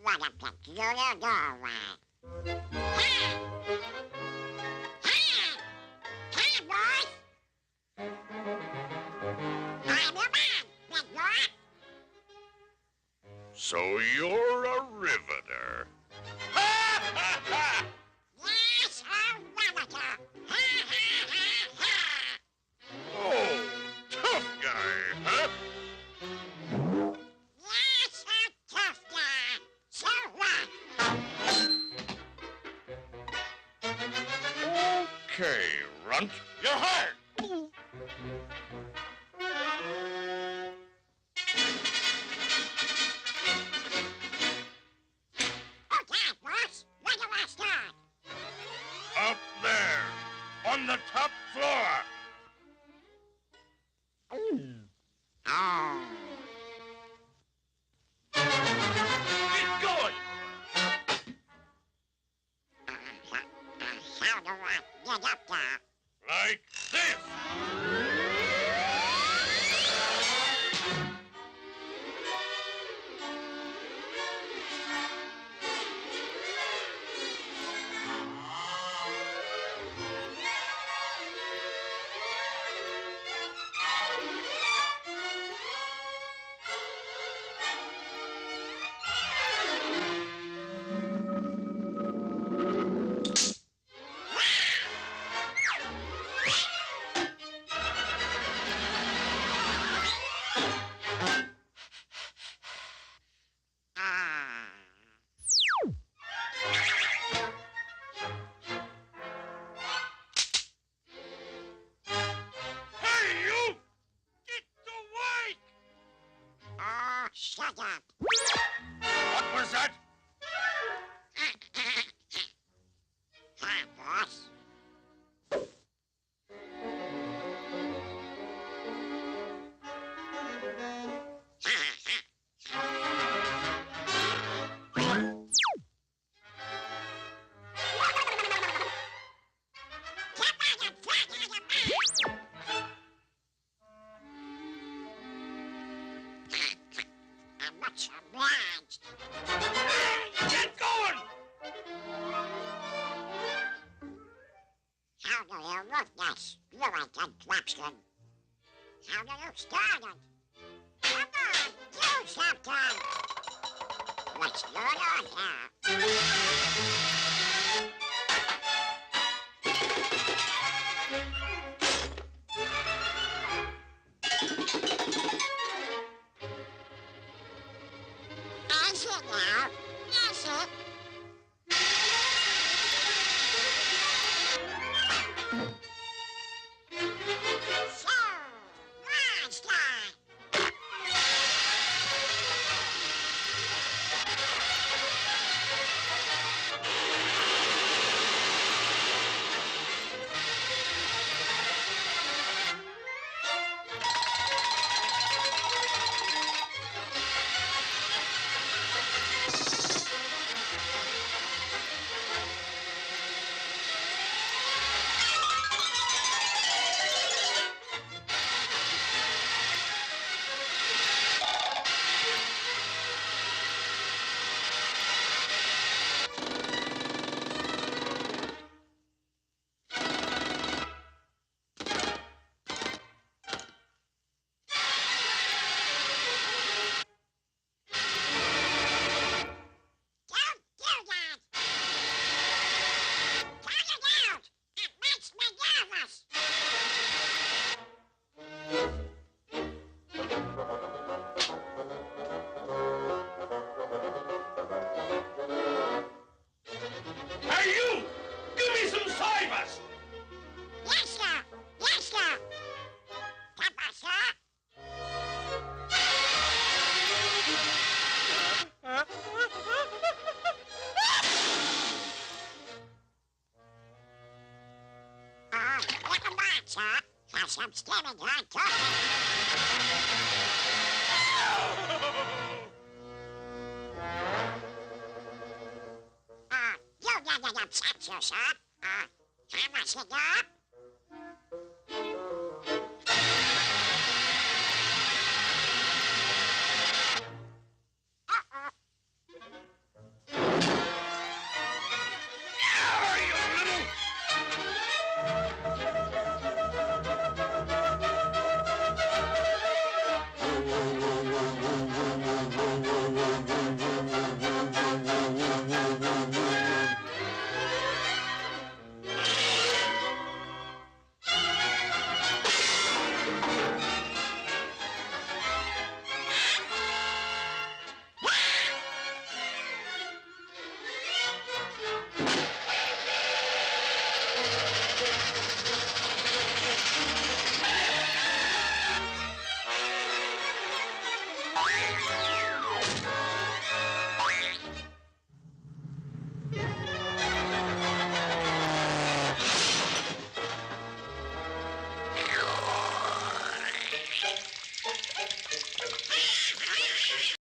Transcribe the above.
What a peculiar doorway. Hey! Hey! Hey, boys! I'm your man, big boy. So you're a riveter. Yes, a riveter. Ha, ha, ha, ha. Oh, tough guy, huh? Yes, a tough guy. So what? Okay, runt, you're hired. Okay, boss. Where do I start? Up there, on the top floor. Oh. Keep going. How do I get up there? Like this. Hey, you! Get awake! Oh, shut up. What was that? Hi, boss. Get back and fly to your man. I'm much obliged. Get going! How do you move this, fluid contraption? How do you start it? Come on, do something! What's going on here? Is it now? Is it? So, monster! Don't do that! Cut it out! It makes me nervous! Hey, you! Give me some cybers! Yes, sir! Yes, sir! Papa, sir? Welcome back, sir. Have some steaming hot coffee. You didn't upset you, sir. How much you got?